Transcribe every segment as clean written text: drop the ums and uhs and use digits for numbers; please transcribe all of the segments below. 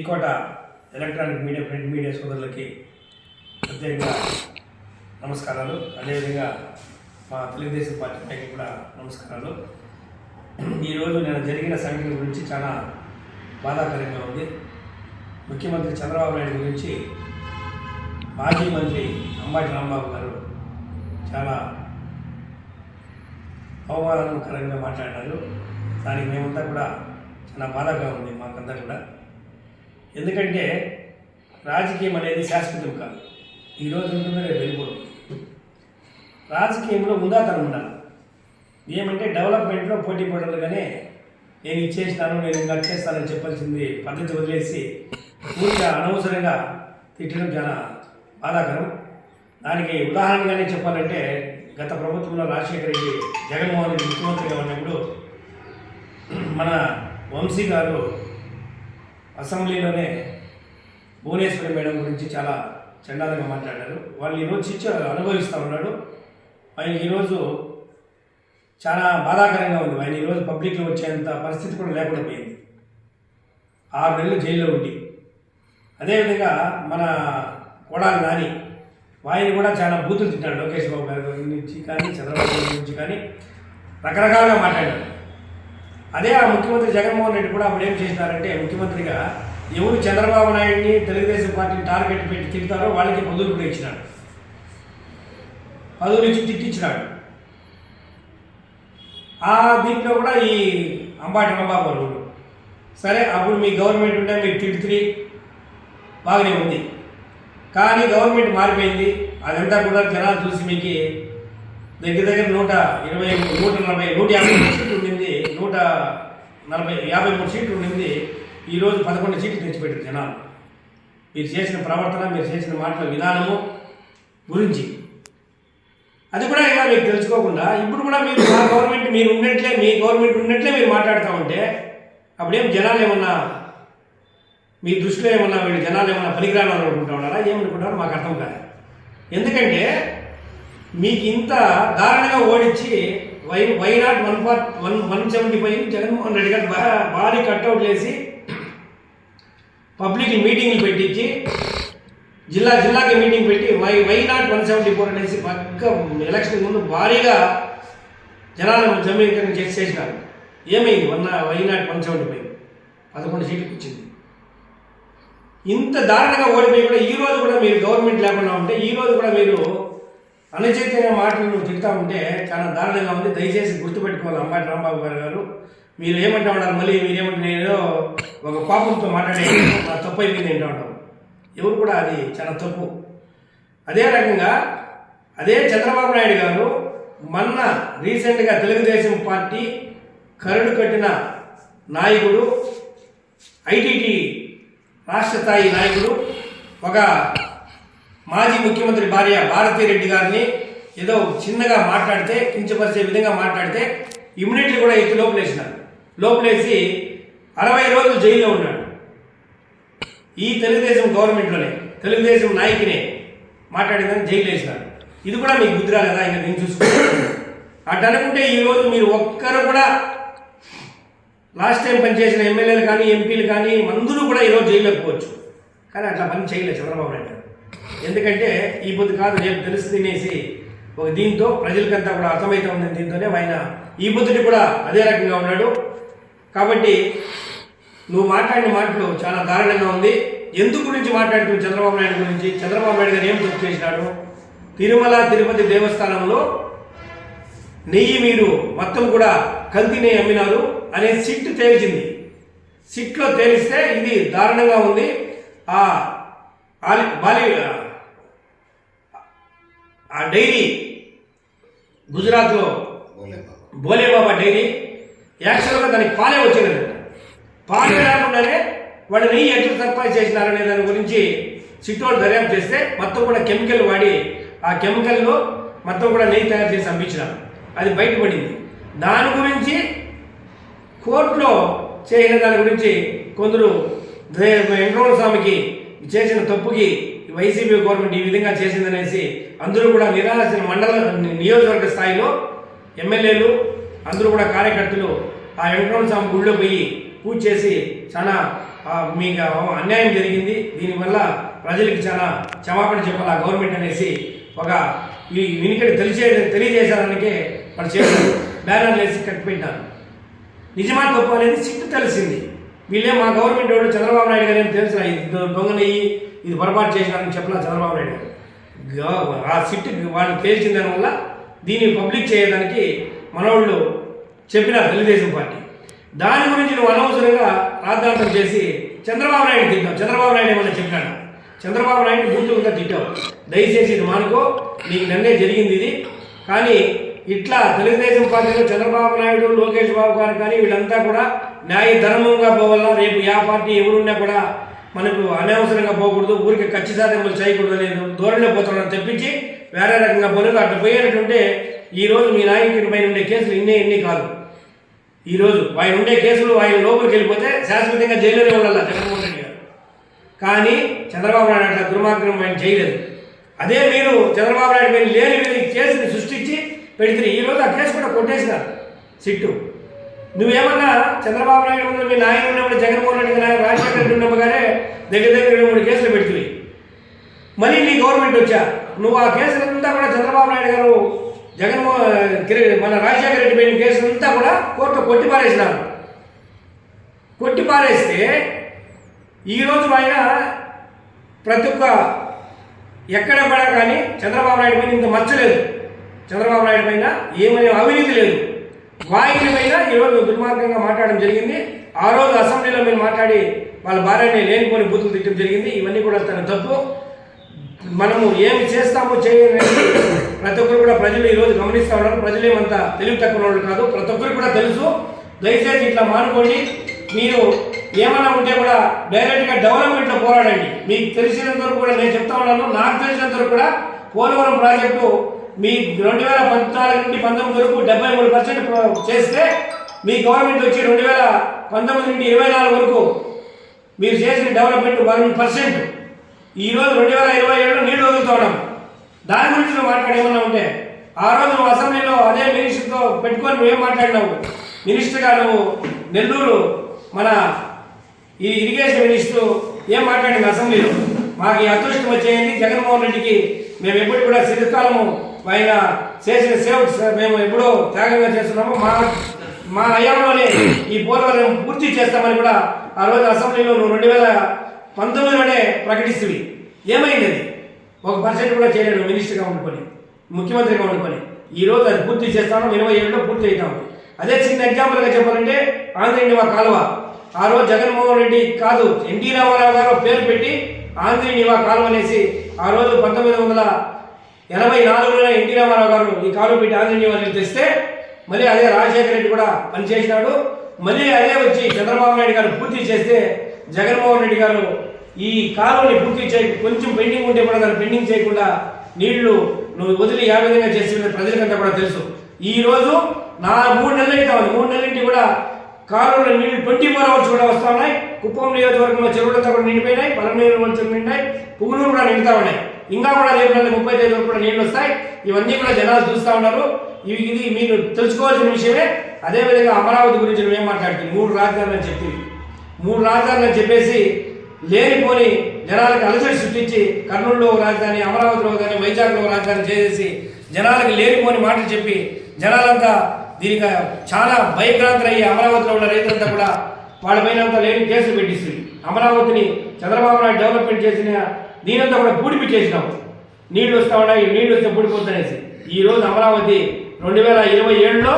ఈకోట electronic media print media సోదరులకి ప్రత్యేకంగా నమస్కారాలు. అదేవిధంగా మా తెలుగుదేశం పార్టీ నాయకులకు కూడా నమస్కారాలు. ఈరోజు నేను జరిగిన సంఘటన గురించి చాలా బాధాకరంగా ఉంది. ముఖ్యమంత్రి చంద్రబాబు నాయుడు గురించి మాజీ మంత్రి అంబటి రాంబాబు గారు చాలా అవమానకరంగా మాట్లాడారు. దానికి మేమంతా కూడా చాలా బాధగా ఉంది మాకంతా కూడా. ఎందుకంటే రాజకీయం అనేది శాశ్వతం కాదు. ఈరోజు ఉంటుంది, రేపు వెళ్ళిపోతుంది. రాజకీయంలో ఉందాతనం ఉండాలి. ఏమంటే డెవలప్మెంట్లో పోటీ పడాలిగానే నేను ఇచ్చేస్తాను, నేను ఇంకా చేస్తానని చెప్పాల్సింది పద్ధతి వదిలేసి పూర్తిగా అనవసరంగా తిట్టడం చాలా బాధాకరం. దానికి ఉదాహరణగానే చెప్పాలంటే గత ప్రభుత్వంలో రాజశేఖర రెడ్డి జగన్మోహన్ రెడ్డి ముఖ్యమంత్రిగా ఉన్నప్పుడు మన వంశీ గారు అసెంబ్లీలోనే భువనేశ్వరి మేడం గురించి చాలా చండాలంగా మాట్లాడారు. వాళ్ళు ఈరోజు శిక్ష అనుభవిస్తూ ఉన్నాడు. ఆయన ఈరోజు చాలా బాధాకరంగా ఉంది. ఆయన ఈరోజు పబ్లిక్లో వచ్చేంత పరిస్థితి కూడా లేకుండా పోయింది. 6 నెలలు జైల్లో ఉండి. అదేవిధంగా మన కొడాలి నాని ఆయన కూడా చాలా బూతులు తిట్టాడు. లోకేష్ బాబు గారి గురించి కానీ చంద్రబాబు గారి గురించి కానీ రకరకాలుగా మాట్లాడాడు. అదే ఆ ముఖ్యమంత్రి జగన్మోహన్ రెడ్డి కూడా అప్పుడు ఏం చేసినారంటే, ముఖ్యమంత్రిగా ఎవరు చంద్రబాబు నాయుడిని తెలుగుదేశం పార్టీని టార్గెట్ పెట్టి తిడతారో వాళ్ళకి పదవులు కూడా ఇచ్చినాడు. పదవులు ఇచ్చి తిట్టించినాడు. ఆ దీంట్లో కూడా ఈ అంబాటి రాంబాబు గారు సరే అప్పుడు మీ గవర్నమెంట్ ఉంటే మీరు తిడుతుంది బాగానే ఉంది. కానీ గవర్నమెంట్ మారిపోయింది. అదంతా కూడా జనాలు చూసి మీకు దగ్గర 120, 140, 150 సీట్లు ఉండింది. 153 సీట్లు ఉండింది. ఈరోజు 11 సీట్లు తెచ్చిపెట్టారు జనాలు. మీరు చేసిన ప్రవర్తన, మీరు చేసిన మాటల విధానము గురించి అది కూడా ఇంకా మీకు తెలుసుకోకుండా ఇప్పుడు కూడా మీరు మా గవర్నమెంట్ మీరు ఉన్నట్లే, మీ గవర్నమెంట్ ఉన్నట్లే మీరు మాట్లాడుతూ ఉంటే అప్పుడేం జనాలు ఏమన్నా మీ దృష్టిలో ఏమన్నా వీళ్ళు జనాలు ఏమన్నా పనికిరాని అనుకుంటా ఉన్నారా? ఏమనుకుంటారో మాకు అర్థం కాదు. ఎందుకంటే మీకు ఇంత దారుణంగా ఓడించి వైనాట్ 175 జగన్మోహన్ రెడ్డి గారు భారీ కట్అవుట్లు వేసి పబ్లిక్ మీటింగ్లు పెట్టించి జిల్లాకి మీటింగ్ పెట్టి వైనాట్ 174 అనేసి పక్క ఎలక్షన్ ముందు భారీగా జనాలను సమీకరణ చేసినారు. ఏమైంది? వైనాట్ 175 11 సీట్లకు వచ్చింది. ఇంత దారుణంగా ఓడిపోయి కూడా ఈరోజు కూడా మీరు గవర్నమెంట్ లేకుండా ఉంటే ఈరోజు కూడా మీరు అనుచితమైన మాటలను తిడతా ఉంటే చాలా దారుణంగా ఉంది. దయచేసి గుర్తుపెట్టుకోవాలి అంబటి రాంబాబు గారు. మీరు ఏమంటా ఉన్నారు? మళ్ళీ మీరేమంటే నేను ఒక కోపంతో మాట్లాడే నా తప్పు అయిపోయింది ఏంటో ఉంటాం. ఎవరు కూడా అది చాలా తప్పు. అదే రకంగా అదే చంద్రబాబు నాయుడు గారు మొన్న రీసెంట్గా తెలుగుదేశం పార్టీ కరడు కట్టిన నాయకుడు, ఐటీటీ రాష్ట్ర స్థాయి నాయకుడు, ఒక మాజీ ముఖ్యమంత్రి భార్య భారతీరెడ్డి గారిని ఏదో చిన్నగా మాట్లాడితే, కించపరిచే విధంగా మాట్లాడితే ఇమ్మీడియట్లీ కూడా ఎత్తి లోపలేసినారు. లోపలేసి 60 రోజులు జైల్లో ఉన్నాడు. ఈ తెలుగుదేశం గవర్నమెంట్లోనే తెలుగుదేశం నాయకునే మాట్లాడిందని జైలు వేసినారు. ఇది కూడా మీకు బుద్ధి రాలేదా? ఇంకా నేను చూసుకుంటాను అటు అనుకుంటే ఈరోజు మీరు ఒక్కరు కూడా లాస్ట్ టైం పనిచేసిన ఎమ్మెల్యేలు కానీ ఎంపీలు కానీ అందరూ కూడా ఈరోజు జైల్లోకి పోవచ్చు. కానీ అట్లా పని చేయలేదు చంద్రబాబు నాయుడు. ఎందుకంటే ఈ పొద్దు కాదు రేపు తెలుసు తినేసి ఒక దీంతో ప్రజలకంతా కూడా అర్థమవుతా ఉంది. దీంతోనే ఆయన ఈ పొద్దుటి కూడా అదే రకంగా ఉన్నాడు. కాబట్టి నువ్వు మాట్లాడిన మాటలు చాలా దారుణంగా ఉంది. ఎందుకు గురించి మాట్లాడుతున్నావు? చంద్రబాబు నాయుడు గురించి. చంద్రబాబు నాయుడు గారు ఏం తప్పు చేసినాడు? తిరుమల తిరుపతి దేవస్థానంలో నెయ్యి మీరు మొత్తం కూడా కల్తీ నెయ్యి అమ్మినారు అనే సిట్ తేల్చింది. సిట్లో తేలిస్తే ఇది దారుణంగా ఉంది. ఆ డైరీ గుజరాత్లో బోలేబాబా డైరీ యాక్చువల్గా దానికి పాలే వచ్చేది. పాలే రాకుండానే వాడు నెయ్యి ఎట్లా సరఫరా చేసినారనే దాని గురించి సిట్టోళ్ళు దర్యాప్తు చేస్తే మొత్తం కూడా కెమికల్ వాడి ఆ కెమికల్లో మొత్తం కూడా నెయ్యి తయారు చేసి అమ్మించినారు. అది బయటపడింది. దాని గురించి కోర్టులో చేసిన దాని గురించి కొందరు వెంకటరమణ స్వామికి చేసిన తప్పుకి వైసీపీ గవర్నమెంట్ ఈ విధంగా చేసిందనేసి అందరూ కూడా నిరాశ మండల నియోజకవర్గ స్థాయిలో ఎమ్మెల్యేలు అందరూ కూడా కార్యకర్తలు ఆ వెంకటరమణ స్వామి గుడిలో పోయి పూజ చేసి చాలా మీకు అన్యాయం జరిగింది, దీనివల్ల ప్రజలకు చాలా క్షమాపణ చెప్పాలి ఆ గవర్నమెంట్ అనేసి ఒక ఈ వినికిడి తెలియజేసేదానికే వాళ్ళు చేశారు. బ్యానర్లు వేసి కట్టిపెట్టారు. నిజమా తప్పు అనేది సిట్టు తెలిసింది. వీళ్ళే మా గవర్నమెంట్ వాడు చంద్రబాబు నాయుడు గారు తెలుసు ఇది దొంగనయ్యి ఇది పొరపాటు చేసినారని చెప్పిన చంద్రబాబు నాయుడు గారు ఆ సిట్టు వాళ్ళు తేల్చిన దానివల్ల దీన్ని పబ్లిక్ చేయడానికి మనోళ్ళు చెప్పినారు తెలుగుదేశం పార్టీ. దాని గురించి నువ్వు అనవసరంగా రాద్ధాంతం చేసి చంద్రబాబు నాయుడు తిట్టావు. చంద్రబాబు నాయుడు ఏమన్నా చెప్పినాడు? చంద్రబాబు నాయుడు బూతులుగా తిట్టావు. దయచేసి ఇది మానుకో, నీకు నన్నే జరిగింది ఇది. కానీ ఇట్లా తెలుగుదేశం పార్టీలో చంద్రబాబు నాయుడు, లోకేష్ బాబు గారు కానీ వీళ్ళంతా కూడా న్యాయ ధర్మంగా పోవాలా. రేపు ఆ పార్టీ ఎవరున్నా కూడా మనకు అనవసరంగా పోకూడదు, ఊరికి ఖర్చు సాధనలు చేయకూడదు అనేది ధోరణిలో పోతున్నాను తెప్పించి వేరే రకంగా పోలేదు. అట్లా పోయినట్టుంటే ఈరోజు మీ నాయకుడి పైన ఉండే కేసులు ఇన్ని కాదు. ఈరోజు ఆయన ఉండే కేసులు ఆయన లోపలికి వెళ్ళిపోతే శాశ్వతంగా జైల్లోనే ఉండాలి జగన్మోహన్ రెడ్డి గారు. కానీ చంద్రబాబు నాయుడు అట్లా దుర్మార్గం ఆయన చేయలేదు. అదే మీరు చంద్రబాబు నాయుడు పైన లేని కేసుని సృష్టించి పెడితే ఈరోజు ఆ కేసు కూడా కొట్టేసినారు సిట్టు. నువ్వేమన్నా చంద్రబాబు నాయుడు ఉన్న మీ నాయన ఉన్నప్పుడు జగన్మోహన్ రెడ్డి గారు, రాజశేఖర రెడ్డి ఉన్నప్పుడు గారే దగ్గర 23 కేసులు పెడుతుంది. మళ్ళీ నీ గవర్నమెంట్ వచ్చా నువ్వు ఆ కేసులంతా కూడా చంద్రబాబు నాయుడు గారు మన రాజశేఖర రెడ్డి పైన కేసులంతా కూడా కోర్టులో కొట్టిపారేసినారు. కొట్టిపారేస్తే ఈరోజు ఆయన ప్రతి ఒక్క ఎక్కడ పడా కానీ చంద్రబాబు నాయుడు పైన ఇంత మచ్చలేదు. చంద్రబాబు నాయుడు పైన ఏమైనా అవినీతి లేదు. వాయిని పైన ఈరోజు దుర్మార్గంగా మాట్లాడడం జరిగింది. ఆ రోజు అసెంబ్లీలో మీరు మాట్లాడి వాళ్ళ భార్యని లేనిపోని బూతులు తిట్టడం జరిగింది. ఇవన్నీ కూడా తన తప్పు. మనము ఏమి చేస్తామో చేయలేదు ప్రతి ఒక్కరు కూడా ప్రజలు ఈరోజు గమనిస్తూ ఉన్నారు. ప్రజలేమంతా తెలివి తక్కువ వాళ్ళు కాదు, ప్రతి ఒక్కరికి కూడా తెలుసు. దయచేసి ఇట్లా మానుకోండి. మీరు ఏమన్నా ఉంటే కూడా డైరెక్ట్గా డెవలప్మెంట్లో పోరాడండి. మీకు తెలిసినంత వరకు కూడా నేను చెప్తా ఉన్నాను, నాకు తెలిసినంత వరకు కూడా పోలవరం ప్రాజెక్టు మీ 2014 నుండి 19 వరకు 73% చేస్తే మీ గవర్నమెంట్ వచ్చి 2019 నుండి 24 వరకు మీరు చేసిన డెవలప్మెంట్ 1%. ఈరోజు 2027లో నీళ్లు వదులుతూ ఉన్నాం. దాని గురించి నువ్వు మాట్లాడేమన్నా ఉంటే ఆ రోజు నువ్వు అసెంబ్లీలో అదే మినిస్టర్తో పెట్టుకొని నువ్వేం మాట్లాడినావు? మినిస్టర్గా నువ్వు నెల్లూరు మన ఈ ఇరిగేషన్ మినిస్టర్ ఏం మాట్లాడింది అసెంబ్లీలో? మాకు ఈ అదృష్టం వచ్చేయండి, జగన్మోహన్ రెడ్డికి మేము ఎప్పుడు కూడా చిరకాలము ఆయన చేసిన సేవ మేము ఎప్పుడో త్యాగంగా చేస్తున్నాము, మా హయాంలోనే ఈ పోలవరం పూర్తి చేస్తామని కూడా ఆ రోజు అసెంబ్లీలో నువ్వు 2019లోనే ప్రకటిస్తుంది. ఏమైంది? అది 1% కూడా చేయలేడు మినిస్టర్గా ఉండుకొని, ముఖ్యమంత్రిగా ఉండుకొని. ఈరోజు అది పూర్తి చేస్తాను, 27లో పూర్తి అవుతాం. అదే చిన్న ఎగ్జాంపుల్గా చెప్పాలంటే ఆంధ్రనివా కాలువ ఆ రోజు జగన్మోహన్ రెడ్డి కాదు ఎన్టీ రామారావు గారు పేరు పెట్టి ఆంధ్రనివా కాలువ అనేసి ఆ రోజు 1984లోనే ఎన్టీ రామారావు గారు ఈ కాలువ పెట్టి ఆంధ్రనివాని తెస్తే మళ్ళీ అదే రాజశేఖర రెడ్డి కూడా పనిచేసినాడు. మళ్ళీ అదే వచ్చి చంద్రబాబు నాయుడు గారు పూర్తి చేస్తే జగన్మోహన్ రెడ్డి గారు ఈ కాలువని పూర్తి కొంచెం పెండింగ్ ఉంటే కూడా దాన్ని పెండింగ్ చేయకుండా నీళ్లు నువ్వు వదిలి ఏ విధంగా చేసి ప్రజలకంతా కూడా తెలుసు. ఈ రోజు 3 నెలలు అయితే ఉంది. 3 నెలల కూడా కాలువలో నీళ్లు 24 అవర్స్ కూడా వస్తూ ఉన్నాయి. కుప్పం నియోజకవర్గంలో చెరువులంతా కూడా నిండిపోయినాయి, పలమనేరు చెరువులు నిండినాయి, పువ్వులు కూడా నిండుతూ ఉన్నాయి. ఇంకా కూడా రేపు 35 వరకు కూడా నీళ్లు వస్తాయి. ఇవన్నీ కూడా జనాలు చూస్తూ ఉన్నారు. ఇది మీరు తెలుసుకోవాల్సిన విషయమే. అదేవిధంగా అమరావతి గురించి నువ్వేం మాట్లాడుతుంది? 3 రాజధానులు అని చెప్పి 3 రాజధానులు అని చెప్పేసి లేనిపోని జనాలకు అలసడి సృష్టించి కర్నూలులో రాజధాని, అమరావతిలో కానీ వైజాగ్లో రాజధాని చేసేసి జనాలకు లేనిపోని మాటలు చెప్పి జనాలంతా దీనికి చాలా భయభ్రాంతులయ్యి అమరావతిలో ఉన్న రైతులంతా కూడా వాళ్ళపైన అంతా లేని కేసులు పెట్టిస్తుంది. అమరావతిని చంద్రబాబు నాయుడు డెవలప్మెంట్ చేసిన దీనంతా కూడా పూడిపి చేసినాము. నీళ్లు వస్తూ ఉన్నాయి, నీళ్లు వస్తే పూడిపోతుందనేసి. ఈరోజు అమరావతి 2027లో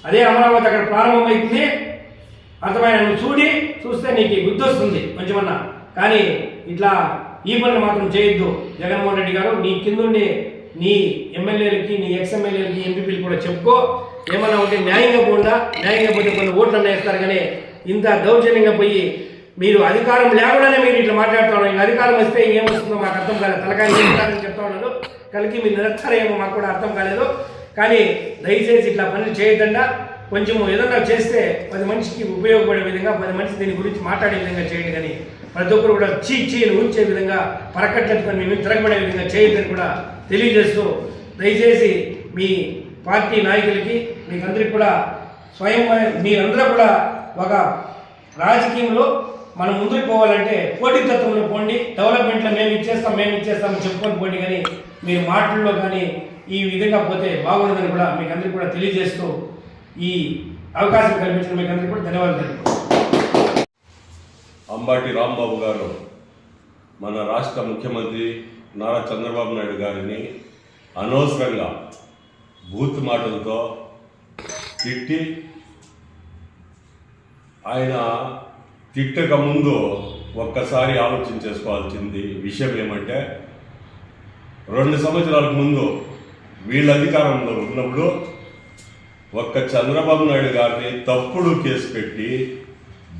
అదే అమరావతి అక్కడ ప్రారంభమవుతుంది. అర్థమైన నువ్వు చూస్తే నీకు బుద్ధి వస్తుంది కొంచెమన్నా. కానీ ఇట్లా ఈ పనులు మాత్రం చేయొద్దు. జగన్మోహన్ రెడ్డి గారు నీ కిందుండి నీ ఎమ్మెల్యేలకి, నీ ఎక్స్ఎమ్మెల్యేలకి, ఎంపీపీలు కూడా చెప్పుకో. ఏమన్నా ఉంటే న్యాయంగా పోండా, న్యాయంగా పోతే కొన్ని ఓట్లు అన్న వేస్తారు. కానీ ఇంత దౌర్జన్యంగా పోయి మీరు అధికారం లేకుండానే మీరు ఇట్లా మాట్లాడుతూ ఉన్నారు. ఇంకా అధికారం వస్తే ఇంకేమొస్తుందో మాకు అర్థం కాలేదు. తలకాయ చెప్తారని చెప్తా ఉన్నాను. కలిగి మీరు నిరక్షరేమో మాకు కూడా అర్థం కాలేదు. కానీ దయచేసి ఇట్లా పనులు చేయకుండా కొంచెం ఏదన్నా చేస్తే 10 మనిషికి ఉపయోగపడే విధంగా, 10 మనిషి దీని గురించి మాట్లాడే విధంగా చేయండి. కానీ ప్రతి ఒక్కరు కూడా చీని ఉంచే విధంగా, పరకట్లెత్తుకొని మేము తిరగబడే విధంగా చేయొద్దని కూడా తెలియజేస్తూ, దయచేసి మీ పార్టీ నాయకులకి మీకందరికీ కూడా మీరందరూ కూడా ఒక రాజకీయంలో మనం ముందుకు పోవాలంటే పోటీతత్వంలో పోండి, డెవలప్మెంట్లో మేము ఇచ్చేస్తామని చెప్పుకొని పోండి, కానీ మీరు మాటల్లో కానీ ఈ విధంగా పోతే బాగుండదని కూడా మీకు అందరికీ కూడా తెలియజేస్తూ ఈ అవకాశం కల్పించిన మీకు అందరికీ కూడా ధన్యవాదాలు. అంబాటి రాంబాబు గారు మన రాష్ట్ర ముఖ్యమంత్రి నారా చంద్రబాబు నాయుడు గారిని అనవసరంగా బూత్ మాటలతో తిట్టి, ఆయన తిట్టక ముందు ఒక్కసారి ఆలోచన చేసుకోవాల్సింది విషయం ఏమంటే, 2 సంవత్సరాలకు ముందు వీళ్ళ అధికారంలో ఉన్నప్పుడు ఒక్క చంద్రబాబు నాయుడు గారిని తప్పుడు కేసు పెట్టి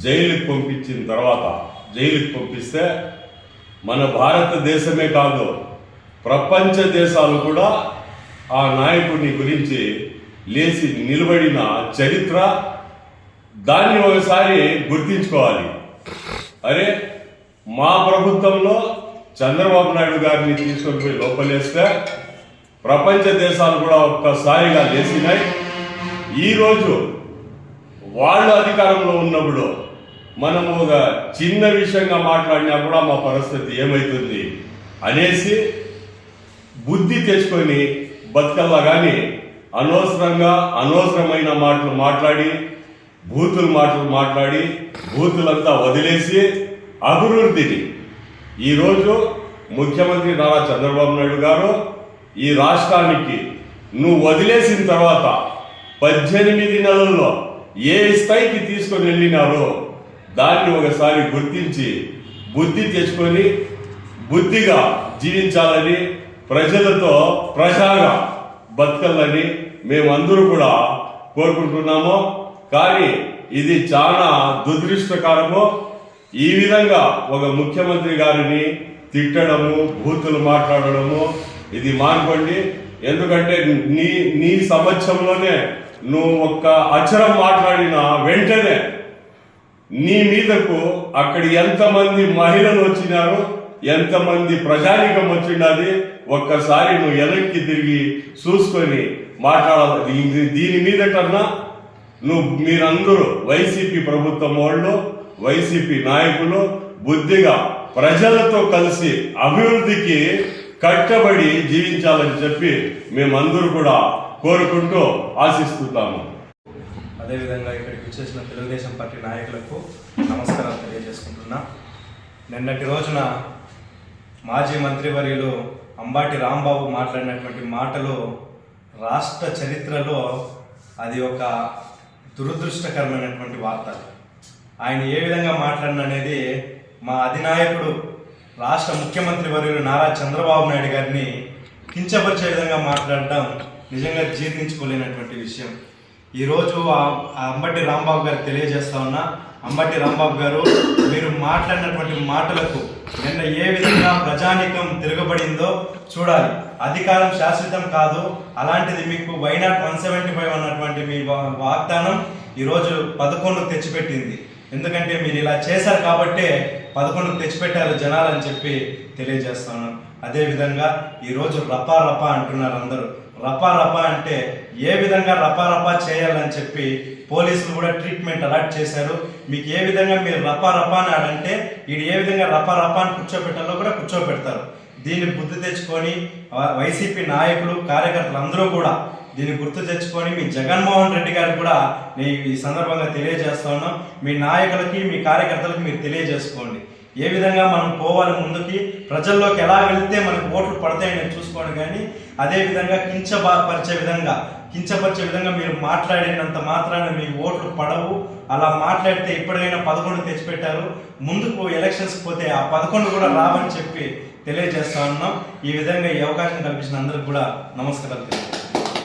జైలుకి పంపించిన తర్వాత, జైలుకి పంపిస్తే మన భారతదేశమే కాదు ప్రపంచ దేశాలు కూడా ఆ నాయకుడిని గురించి లేచి నిలబడిన చరిత్ర. దాన్ని ఒకసారి గుర్తించుకోవాలి. అరే, మా ప్రభుత్వంలో చంద్రబాబు నాయుడు గారిని తీసుకొని పోయి లోపలేస్తే ప్రపంచ దేశాలు కూడా ఒక్కసారిగా లేచినాయి. ఈరోజు వాళ్ళు అధికారంలో ఉన్నప్పుడు మనము ఒక చిన్న విషయంగా మాట్లాడినా కూడా మా పరిస్థితి ఏమవుతుంది అనేసి బుద్ధి తెచ్చుకొని బతకల్లా కానీ అనవసరమైన మాటలు మాట్లాడి, మాటలు మాట్లాడి బూతులంతా వదిలేసి అభివృద్ధిని ఈరోజు ముఖ్యమంత్రి నారా చంద్రబాబు నాయుడు గారు ఈ రాష్ట్రానికి నువ్వు వదిలేసిన తర్వాత 18 నెలల్లో ఏ స్థాయికి తీసుకొని వెళ్ళినారో దాన్ని ఒకసారి గుర్తించి బుద్ధి తెచ్చుకొని బుద్ధిగా జీవించాలని, ప్రజలతో ప్రజాగా బతకాలని మేమందరూ కూడా కోరుకుంటున్నాము. కానీ ఇది చాలా దురదృష్టకరము. ఈ విధంగా ఒక ముఖ్యమంత్రి గారిని తిట్టడము, బూతులు మాట్లాడడము ఇది మానుకోండి. ఎందుకంటే నీ సమక్షంలోనే నువ్వు ఒక్క అక్షరం మాట్లాడిన వెంటనే నీ మీదకు అక్కడ ఎంతమంది మహిళలు వచ్చినారు, ఎంతమంది ప్రజానికం వచ్చినది ఒక్కసారి నువ్వు వెనక్కి తిరిగి చూసుకొని మాట్లాడాలి. దీని మీద కన్నా మీరందరూ వైసీపీ ప్రభుత్వం వాళ్ళు, వైసీపీ నాయకులు బుద్ధిగా ప్రజలతో కలిసి అభివృద్ధికి కట్టబడి జీవించాలని చెప్పి మేమందరూ కూడా కోరుకుంటూ ఆశిస్తున్నాము. అదేవిధంగా ఇక్కడికి వచ్చేసిన తెలుగుదేశం పార్టీ నాయకులకు నమస్కారాలు తెలియజేసుకుంటున్నా. నిన్నటి రోజున మాజీ మంత్రివర్యులు అంబాటి రాంబాబు మాట్లాడినటువంటి మాటలు రాష్ట్ర చరిత్రలో అది ఒక దురదృష్టకరమైనటువంటి వార్త. ఆయన ఏ విధంగా మాట్లాడిననేది మా అధినాయకుడు రాష్ట్ర ముఖ్యమంత్రి వర్యులు నారా చంద్రబాబు నాయుడు గారిని కించపరిచే విధంగా మాట్లాడడం నిజంగా జీర్ణించుకోలేనటువంటి విషయం. ఈరోజు అంబటి రాంబాబు గారు తెలియజేస్తా ఉన్నా, అంబటి రాంబాబు గారు మీరు మాట్లాడినటువంటి మాటలకు నిన్న ఏ విధంగా ప్రజానీకం తిరగబడిందో చూడాలి. అధికారం శాశ్వతం కాదు, అలాంటిది మీకు వైనాట్ 175 అన్నటువంటి మీ వాగ్దానం ఈరోజు 11కు తెచ్చిపెట్టింది. ఎందుకంటే మీరు ఇలా చేశారు కాబట్టే 11కు తెచ్చిపెట్టారు జనాలని చెప్పి తెలియజేస్తాను. అదేవిధంగా ఈరోజు రపా రపా అంటున్నారు అందరూ. రపా రపా అంటే ఏ విధంగా రపా రపా చేయాలని చెప్పి పోలీసులు కూడా ట్రీట్మెంట్ అలాట్ చేశారు. మీకు ఏ విధంగా మీరు రపా రపా అని అంటే వీడు ఏ విధంగా రపా రపా అని కూర్చోబెట్టాలో కూడా కూర్చోబెడతారు. దీన్ని బుద్ధి తెచ్చుకొని వైసీపీ నాయకులు, కార్యకర్తలు అందరూ కూడా దీన్ని గుర్తు తెచ్చుకొని మీ జగన్మోహన్ రెడ్డి గారికి కూడా నేను ఈ సందర్భంగా తెలియజేస్తా ఉన్నాం. మీ నాయకులకి, మీ కార్యకర్తలకు మీరు తెలియజేసుకోండి. ఏ విధంగా మనం పోవాలి ముందుకి, ప్రజల్లోకి ఎలా వెళ్తే మనకు ఓట్లు పడతాయని చూసుకోండి. కానీ అదేవిధంగా కించపరిచే విధంగా మీరు మాట్లాడినంత మాత్రాన మీ ఓట్లు పడవు. అలా మాట్లాడితే ఇప్పటికైనా 11 తెచ్చిపెట్టారు. ముందుకు ఎలక్షన్స్ పోతే ఆ 11 కూడా రావని చెప్పి తెలియజేస్తా ఉన్నాం. ఈ విధంగా ఈ అవకాశం కల్పించిన అందరికి కూడా నమస్కారాలు.